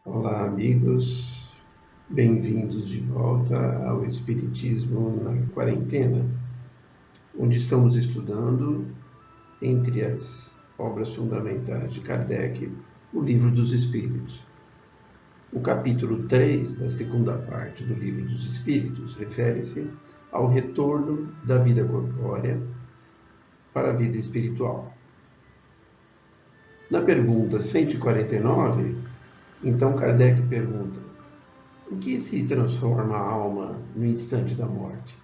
Olá, amigos, bem-vindos de volta ao Espiritismo na Quarentena, onde estamos estudando, entre as obras fundamentais de Kardec, o Livro dos Espíritos. O capítulo 3 da segunda parte do Livro dos Espíritos refere-se ao retorno da vida corpórea para a vida espiritual. Na pergunta 149, então Kardec pergunta: em que se transforma a alma no instante da morte?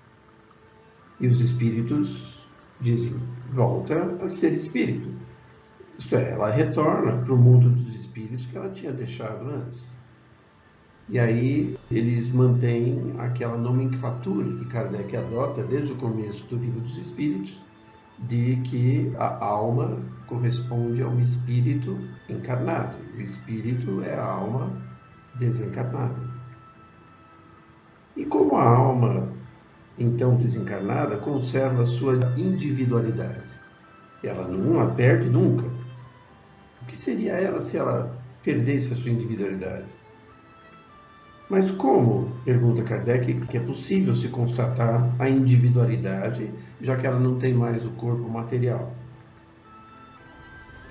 E os espíritos dizem: volta a ser espírito. Isto é, ela retorna para o mundo dos espíritos que ela tinha deixado antes. E aí eles mantêm aquela nomenclatura que Kardec adota desde o começo do Livro dos Espíritos, de que a alma corresponde a um espírito encarnado. O espírito é a alma desencarnada. E como a alma, então desencarnada, conserva a sua individualidade? Ela não a perde nunca. O que seria ela se ela perdesse a sua individualidade? Mas como, pergunta Kardec, que é possível se constatar a individualidade, já que ela não tem mais o corpo material?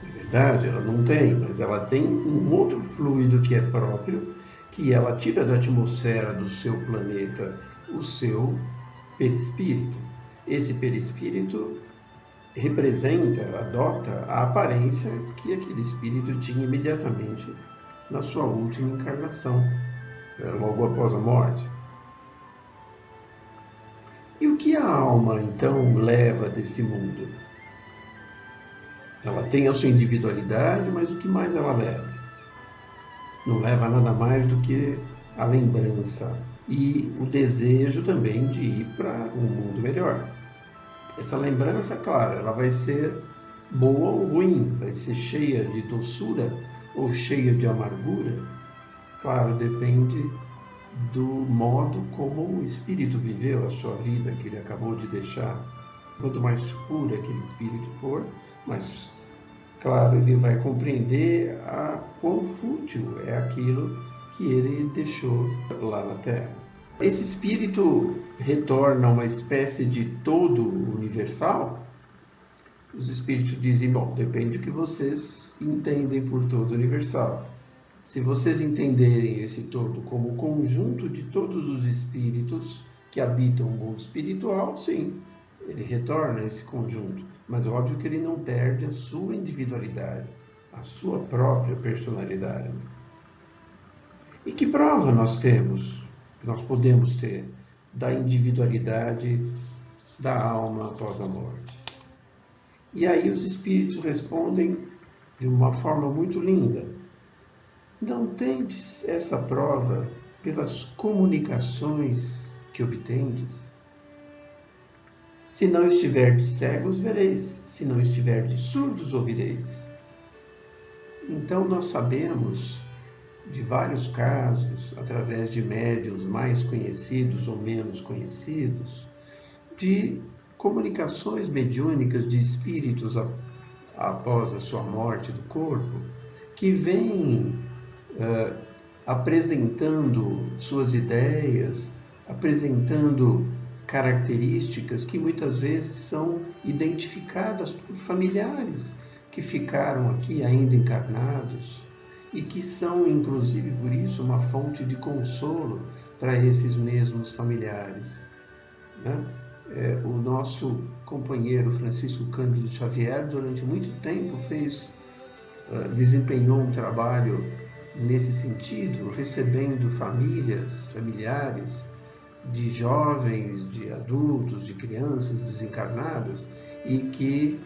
É verdade, ela não tem, mas ela tem um outro fluido que é próprio, que ela tira da atmosfera do seu planeta o seu perispírito. Esse perispírito representa, adota a aparência que aquele espírito tinha imediatamente na sua última encarnação, logo após a morte. E o que a alma, então, leva desse mundo? Ela tem a sua individualidade, mas o que mais ela leva? Não leva nada mais do que a lembrança e o desejo também de ir para um mundo melhor. Essa lembrança, claro, ela vai ser boa ou ruim, vai ser cheia de doçura ou cheia de amargura. Claro, depende do modo como o espírito viveu a sua vida que ele acabou de deixar. Quanto mais puro aquele espírito for, mais claro ele vai compreender quão fútil é aquilo que ele deixou lá na Terra. Esse espírito retorna a uma espécie de todo universal? Os espíritos dizem: bom, depende do que vocês entendem por todo universal. Se vocês entenderem esse todo como o conjunto de todos os espíritos que habitam o mundo espiritual, sim, ele retorna a esse conjunto. Mas é óbvio que ele não perde a sua individualidade, a sua própria personalidade. E que prova nós temos, nós podemos ter, da individualidade da alma após a morte? E aí os espíritos respondem de uma forma muito linda: não tendes essa prova pelas comunicações que obtendes? Se não estiverdes cegos, vereis. Se não estiverdes surdos, ouvireis. Então nós sabemos de vários casos, através de médiuns mais conhecidos ou menos conhecidos, de comunicações mediúnicas de espíritos após a sua morte do corpo, que vêm apresentando suas ideias, apresentando características que muitas vezes são identificadas por familiares que ficaram aqui ainda encarnados e que são, inclusive por isso, uma fonte de consolo para esses mesmos familiares, né? O nosso companheiro Francisco Cândido Xavier, durante muito tempo, desempenhou um trabalho nesse sentido, recebendo familiares de jovens, de adultos, de crianças desencarnadas, e que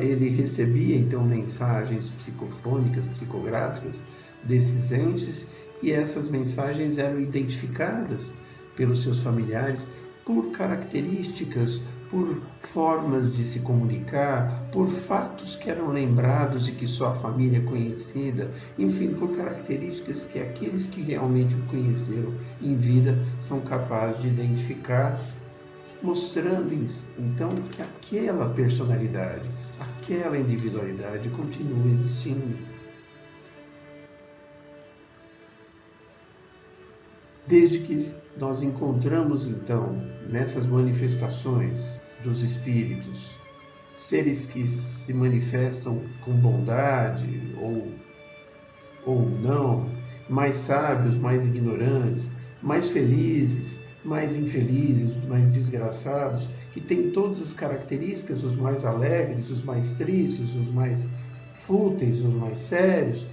ele recebia então mensagens psicofônicas, psicográficas desses entes, e essas mensagens eram identificadas pelos seus familiares por características, por formas de se comunicar, por fatos que eram lembrados e que só a família é conhecida, enfim, por características que aqueles que realmente o conheceram em vida são capazes de identificar, mostrando então que aquela personalidade, aquela individualidade continua existindo. Desde que nós encontramos, então, nessas manifestações dos espíritos, seres que se manifestam com bondade ou não, mais sábios, mais ignorantes, mais felizes, mais infelizes, mais desgraçados, que têm todas as características, os mais alegres, os mais tristes, os mais fúteis, os mais sérios.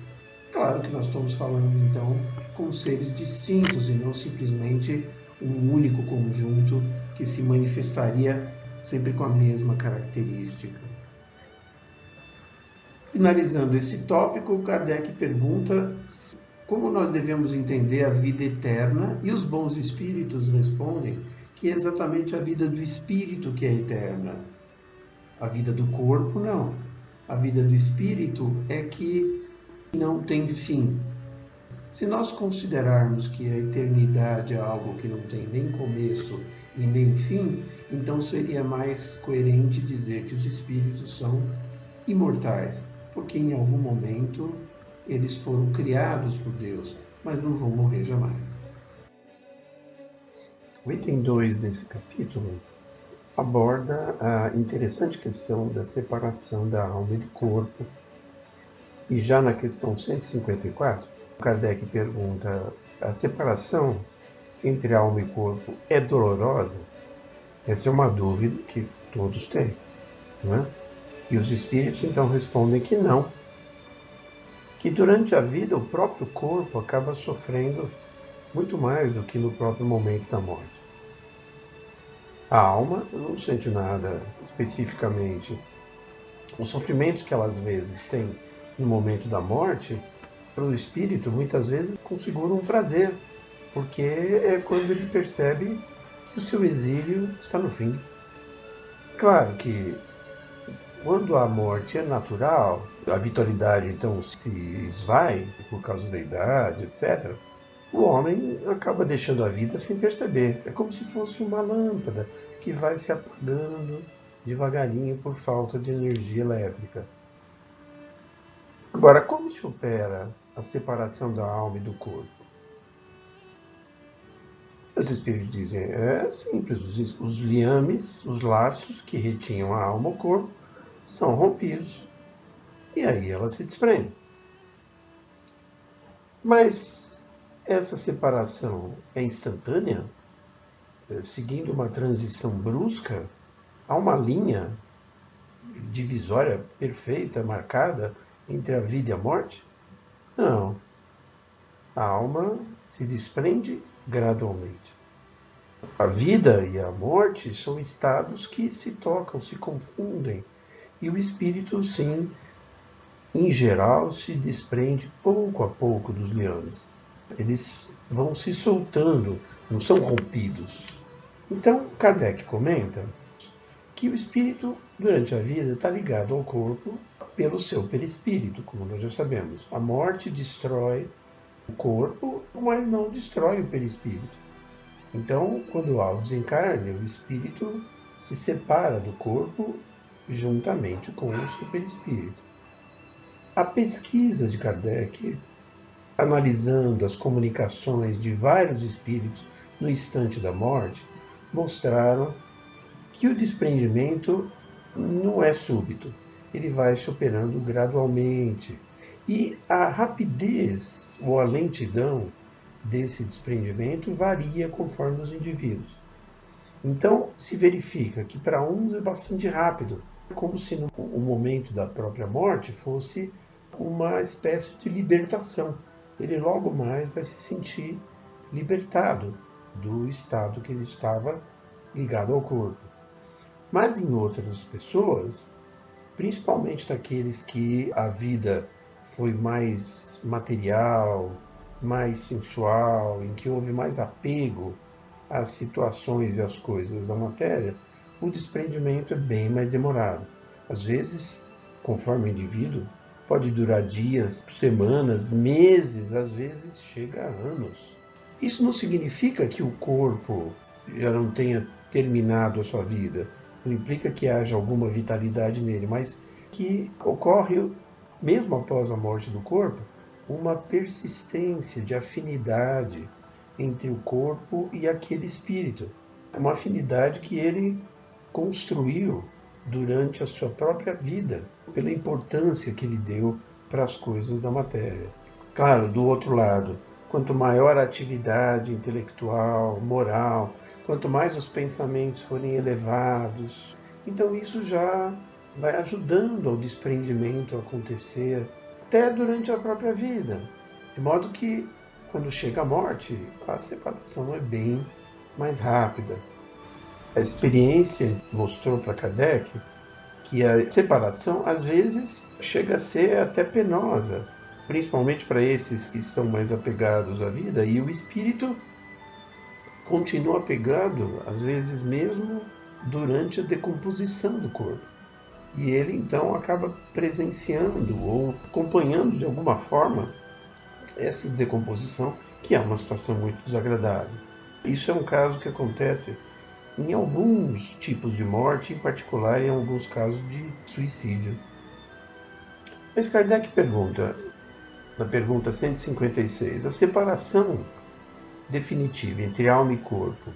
Claro que nós estamos falando, então, com seres distintos e não simplesmente um único conjunto que se manifestaria sempre com a mesma característica. Finalizando esse tópico, Kardec pergunta como nós devemos entender a vida eterna, e os bons espíritos respondem que é exatamente a vida do espírito que é eterna. A vida do corpo, não. A vida do espírito é que não tem fim. Se nós considerarmos que a eternidade é algo que não tem nem começo e nem fim, então seria mais coerente dizer que os espíritos são imortais, porque em algum momento eles foram criados por Deus, mas não vão morrer jamais. O item 2 desse capítulo aborda a interessante questão da separação da alma e do corpo. E já na questão 154, Kardec pergunta: a separação entre alma e corpo é dolorosa? Essa é uma dúvida que todos têm, não é? E os espíritos então respondem que não. Que durante a vida o próprio corpo acaba sofrendo muito mais do que no próprio momento da morte. A alma não sente nada especificamente. Os sofrimentos que ela às vezes tem no momento da morte, para o espírito muitas vezes configura um prazer, porque é quando ele percebe que o seu exílio está no fim. Claro que quando a morte é natural, a vitalidade então se esvai por causa da idade, etc., o homem acaba deixando a vida sem perceber. É como se fosse uma lâmpada que vai se apagando devagarinho por falta de energia elétrica. Agora, como se opera a separação da alma e do corpo? Os espíritos dizem, é simples, os liames, os laços que retinham a alma ao corpo, são rompidos, e aí ela se desprende. Mas essa separação é instantânea? Seguindo uma transição brusca? Há uma linha divisória perfeita, marcada, entre a vida e a morte? Não. A alma se desprende gradualmente. A vida e a morte são estados que se tocam, se confundem. E o espírito, sim, em geral, se desprende pouco a pouco dos liames. Eles vão se soltando, não são rompidos. Então, Kardec comenta que o espírito, durante a vida, está ligado ao corpo pelo seu perispírito, como nós já sabemos. A morte destrói o corpo, mas não destrói o perispírito. Então, quando há o desencarne, o espírito se separa do corpo juntamente com o seu perispírito. A pesquisa de Kardec, analisando as comunicações de vários espíritos no instante da morte, mostraram que o desprendimento não é súbito, ele vai se operando gradualmente. E a rapidez ou a lentidão desse desprendimento varia conforme os indivíduos. Então, se verifica que para uns é bastante rápido, como se no momento da própria morte fosse uma espécie de libertação. Ele logo mais vai se sentir libertado do estado que ele estava ligado ao corpo. Mas em outras pessoas, principalmente daqueles que a vida foi mais material, mais sensual, em que houve mais apego às situações e às coisas da matéria, o desprendimento é bem mais demorado. Às vezes, conforme o indivíduo, pode durar dias, semanas, meses, às vezes chega a anos. Isso não significa que o corpo já não tenha terminado a sua vida, não implica que haja alguma vitalidade nele, mas que ocorre, mesmo após a morte do corpo, uma persistência de afinidade entre o corpo e aquele espírito. É uma afinidade que ele construiu durante a sua própria vida, pela importância que ele deu para as coisas da matéria. Claro, do outro lado, quanto maior a atividade intelectual, moral, quanto mais os pensamentos forem elevados, então isso já vai ajudando ao desprendimento a acontecer, até durante a própria vida. De modo que, quando chega a morte, a separação é bem mais rápida. A experiência mostrou para Kardec que a separação, às vezes, chega a ser até penosa, principalmente para esses que são mais apegados à vida, e o espírito continua apegado, às vezes mesmo durante a decomposição do corpo. E ele, então, acaba presenciando ou acompanhando, de alguma forma, essa decomposição, que é uma situação muito desagradável. Isso é um caso que acontece em alguns tipos de morte, em particular em alguns casos de suicídio. Mas Kardec pergunta, na pergunta 156, a separação definitiva entre alma e corpo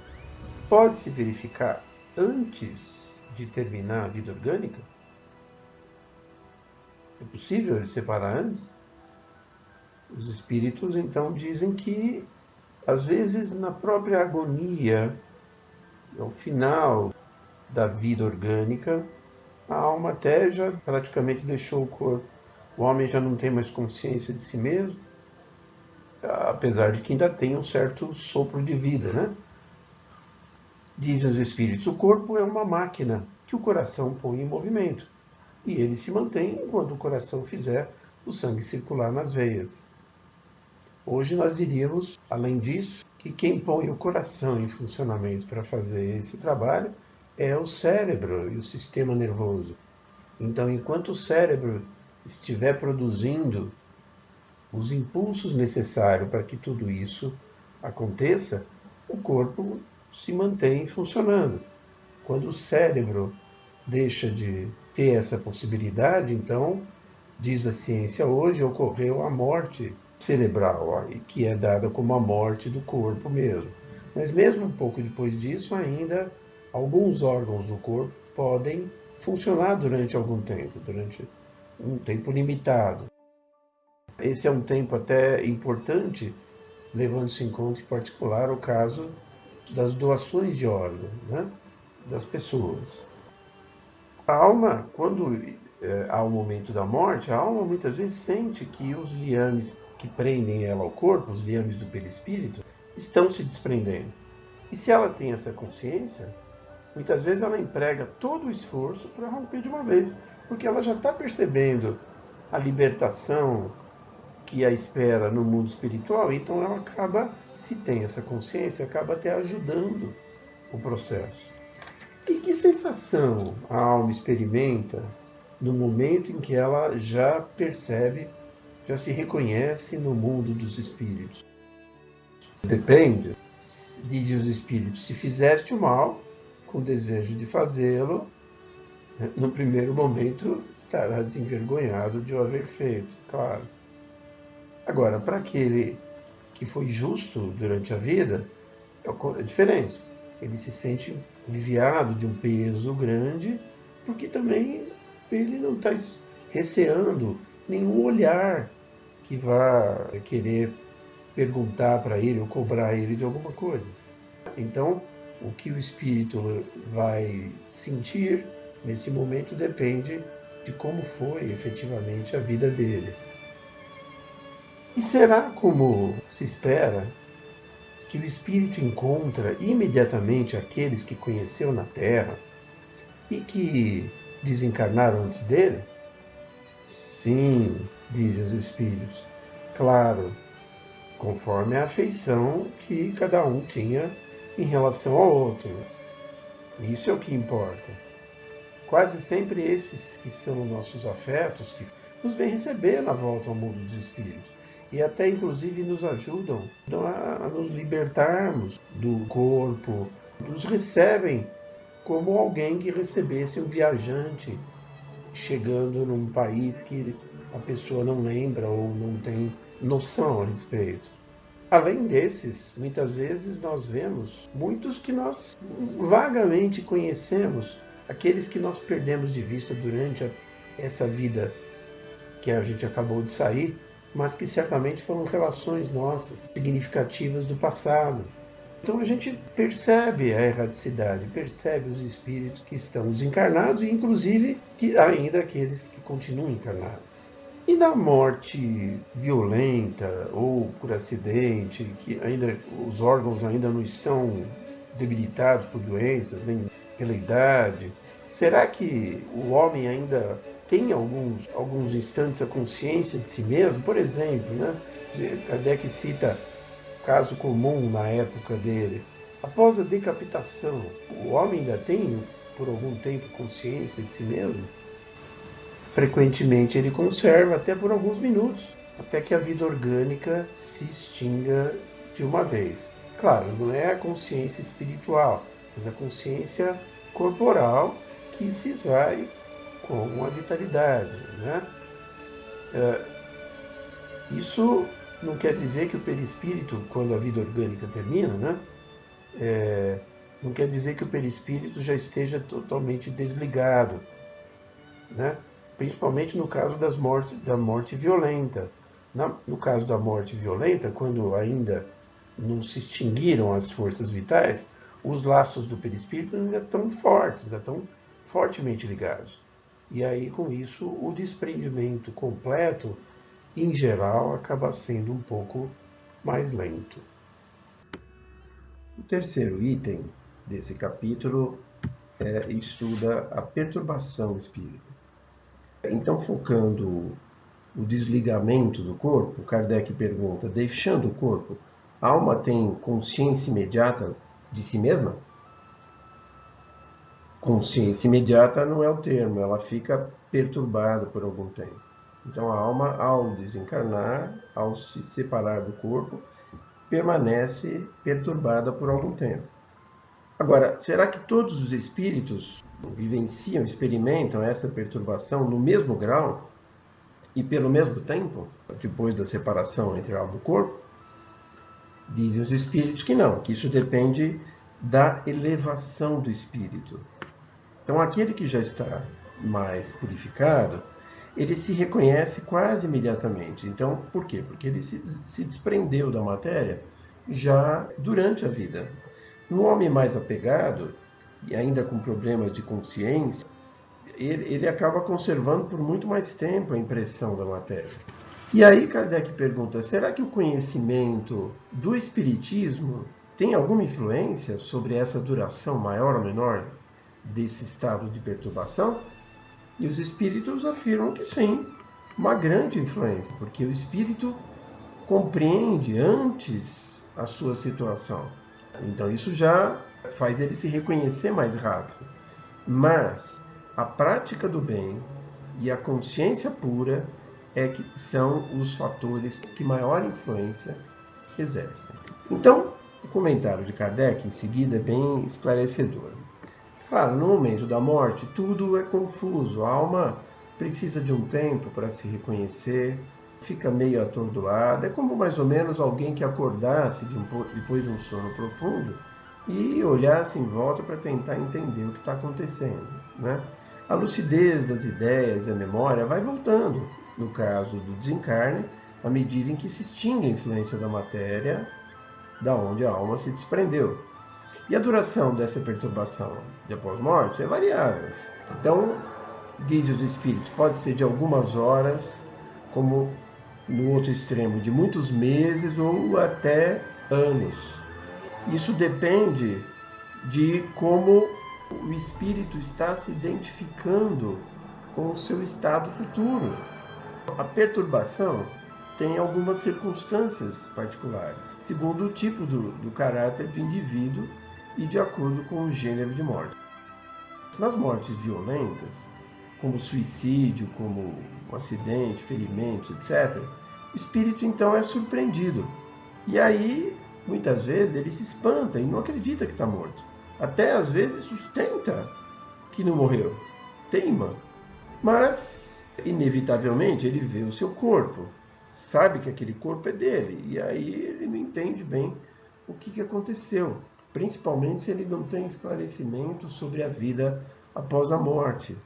pode se verificar antes de terminar a vida orgânica? É possível ele separar antes? Os espíritos então dizem que, às vezes, na própria agonia, ao final da vida orgânica, a alma até já praticamente deixou o corpo. O homem já não tem mais consciência de si mesmo, apesar de que ainda tem um certo sopro de vida, né? Dizem os espíritos, o corpo é uma máquina que o coração põe em movimento, e ele se mantém enquanto o coração fizer o sangue circular nas veias. Hoje nós diríamos, além disso, que quem põe o coração em funcionamento para fazer esse trabalho é o cérebro e o sistema nervoso. Então, enquanto o cérebro estiver produzindo os impulsos necessários para que tudo isso aconteça, o corpo se mantém funcionando. Quando o cérebro deixa de ter essa possibilidade, então, diz a ciência hoje, ocorreu a morte cerebral, que é dada como a morte do corpo mesmo. Mas mesmo um pouco depois disso, ainda alguns órgãos do corpo podem funcionar durante algum tempo, durante um tempo limitado. Esse é um tempo até importante, levando-se em conta, em particular, o caso das doações de órgãos, né, das pessoas. A alma, quando há o momento da morte, a alma muitas vezes sente que os liames que prendem ela ao corpo, os liames do perispírito, estão se desprendendo. E se ela tem essa consciência, muitas vezes ela emprega todo o esforço para romper de uma vez, porque ela já está percebendo a libertação que a espera no mundo espiritual, então ela acaba, se tem essa consciência, acaba até ajudando o processo. E que sensação a alma experimenta no momento em que ela já percebe, já se reconhece no mundo dos espíritos? Depende, dizem os espíritos, se fizeste o mal, com desejo de fazê-lo, no primeiro momento estarás envergonhado de o haver feito, claro. Agora, para aquele que foi justo durante a vida, é diferente. Ele se sente aliviado de um peso grande, porque também ele não está receando nenhum olhar que vá querer perguntar para ele ou cobrar ele de alguma coisa. Então, o que o espírito vai sentir nesse momento depende de como foi efetivamente a vida dele. E será como se espera que o espírito encontra imediatamente aqueles que conheceu na Terra e que desencarnaram antes dele? Sim, dizem os espíritos, claro, conforme a afeição que cada um tinha em relação ao outro. Isso é o que importa. Quase sempre esses que são nossos afetos, que nos vêm receber na volta ao mundo dos espíritos. E até, inclusive, nos ajudam a nos libertarmos do corpo, nos recebem como alguém que recebesse um viajante chegando num país que a pessoa não lembra ou não tem noção a respeito. Além desses, muitas vezes nós vemos muitos que nós vagamente conhecemos, aqueles que nós perdemos de vista durante essa vida que a gente acabou de sair, mas que certamente foram relações nossas, significativas do passado. Então a gente percebe a erraticidade, percebe os espíritos que estão desencarnados e inclusive ainda aqueles que continuam encarnados. E da morte violenta ou por acidente, que ainda os órgãos ainda não estão debilitados por doenças, nem pela idade, será que o homem ainda tem alguns instantes a consciência de si mesmo? Por exemplo, né? Kardec cita um caso comum na época dele. Após a decapitação, o homem ainda tem, por algum tempo, consciência de si mesmo? Frequentemente ele conserva até por alguns minutos, até que a vida orgânica se extinga de uma vez. Claro, não é a consciência espiritual, mas a consciência corporal que se esvai com a vitalidade, né? Isso não quer dizer que o perispírito, quando a vida orgânica termina, né? Não quer dizer que o perispírito já esteja totalmente desligado, né? Principalmente no caso da morte violenta. No caso da morte violenta, quando ainda não se extinguiram as forças vitais, os laços do perispírito ainda estão fortes, ainda estão fortemente ligados. E aí, com isso, o desprendimento completo, em geral, acaba sendo um pouco mais lento. O terceiro item desse capítulo estuda a perturbação espírita. Então, focando o desligamento do corpo, Kardec pergunta: deixando o corpo, a alma tem consciência imediata de si mesma? Consciência imediata não é o termo, ela fica perturbada por algum tempo. Então a alma, ao desencarnar, ao se separar do corpo, permanece perturbada por algum tempo. Agora, será que todos os espíritos vivenciam, experimentam essa perturbação no mesmo grau e pelo mesmo tempo, depois da separação entre a alma e o corpo? Dizem os espíritos que não, que isso depende da elevação do espírito. Então, aquele que já está mais purificado, ele se reconhece quase imediatamente. Então, por quê? Porque ele se desprendeu da matéria já durante a vida. No homem mais apegado, e ainda com problemas de consciência, ele acaba conservando por muito mais tempo a impressão da matéria. E aí Kardec pergunta: será que o conhecimento do espiritismo tem alguma influência sobre essa duração maior ou menor desse estado de perturbação? E os espíritos afirmam que sim, uma grande influência, porque o espírito compreende antes a sua situação. Então isso já faz ele se reconhecer mais rápido. Mas a prática do bem e a consciência pura são os fatores que maior influência exercem. Então, o comentário de Kardec em seguida é bem esclarecedor. Claro, no momento da morte, tudo é confuso. A alma precisa de um tempo para se reconhecer, fica meio atordoada. É como mais ou menos alguém que acordasse depois de um sono profundo e olhasse em volta para tentar entender o que está acontecendo, né? A lucidez das ideias e a memória vai voltando, no caso do desencarne, à medida em que se extingue a influência da matéria, da onde a alma se desprendeu. E a duração dessa perturbação de pós-morte é variável. Então, dizem os espíritos, pode ser de algumas horas, como no outro extremo, de muitos meses ou até anos. Isso depende de como o espírito está se identificando com o seu estado futuro. A perturbação tem algumas circunstâncias particulares, segundo o tipo do caráter do indivíduo e de acordo com o gênero de morte. Nas mortes violentas, como suicídio, como um acidente, ferimento, etc., o espírito então é surpreendido. E aí, muitas vezes, ele se espanta e não acredita que está morto. Até às vezes sustenta que não morreu, teima. Mas, inevitavelmente, ele vê o seu corpo. sabe que aquele corpo é dele, e aí ele não entende bem o que aconteceu, principalmente se ele não tem esclarecimento sobre a vida após a morte.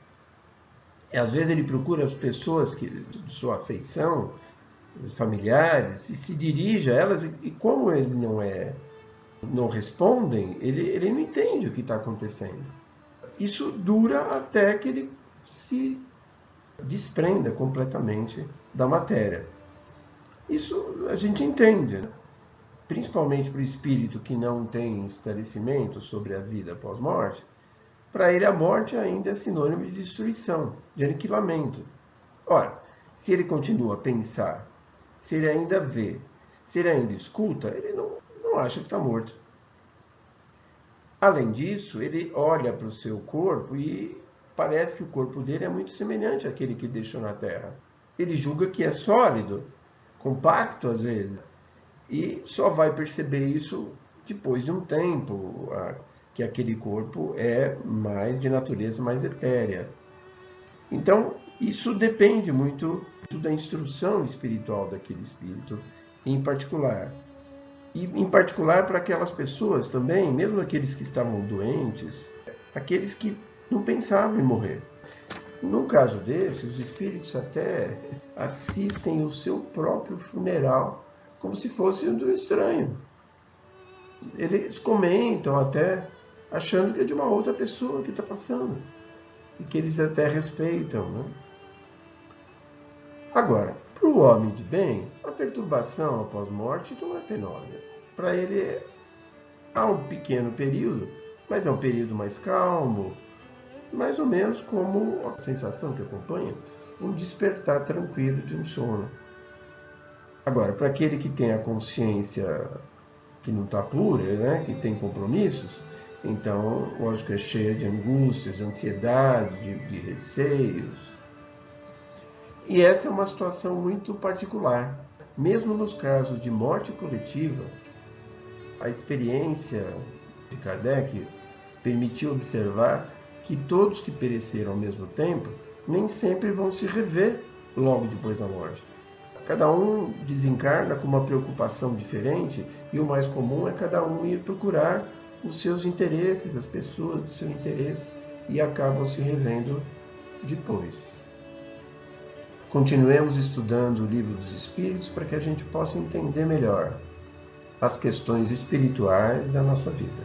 E às vezes ele procura as pessoas de sua afeição, os familiares, e se dirige a elas, e como ele não respondem, ele não entende o que está acontecendo. Isso dura até que ele se desprenda completamente da matéria. Isso a gente entende, né? Principalmente para o espírito que não tem esclarecimento sobre a vida após morte. Para ele a morte ainda é sinônimo de destruição, de aniquilamento. Ora, se ele continua a pensar, se ele ainda vê, se ele ainda escuta, ele não acha que está morto. Além disso, ele olha para o seu corpo e parece que o corpo dele é muito semelhante àquele que deixou na Terra. Ele julga que é sólido, compacto às vezes, e só vai perceber isso depois de um tempo, que aquele corpo é mais de natureza mais etérea. Então, isso depende muito da instrução espiritual daquele espírito em particular. E em particular para aquelas pessoas também, mesmo aqueles que estavam doentes, aqueles que não pensavam em morrer. Num caso desse, os espíritos até assistem o seu próprio funeral como se fosse um do estranho. Eles comentam até achando que é de uma outra pessoa que está passando e que eles até respeitam, né? Agora, para o homem de bem, a perturbação após morte não é penosa. Para ele há um pequeno período, mas é um período mais calmo, mais ou menos como a sensação que acompanha um despertar tranquilo de um sono. Agora, para aquele que tem a consciência que não está pura, né, que tem compromissos, então, lógico, é cheia de angústias, de ansiedade, de receios. E essa é uma situação muito particular. Mesmo nos casos de morte coletiva, a experiência de Kardec permitiu observar que todos que pereceram ao mesmo tempo nem sempre vão se rever logo depois da morte. Cada um desencarna com uma preocupação diferente e o mais comum é cada um ir procurar os seus interesses, as pessoas do seu interesse, e acabam se revendo depois. Continuemos estudando o Livro dos Espíritos para que a gente possa entender melhor as questões espirituais da nossa vida.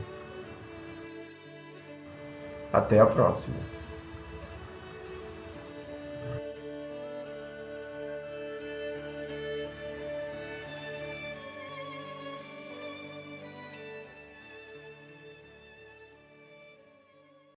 Até a próxima!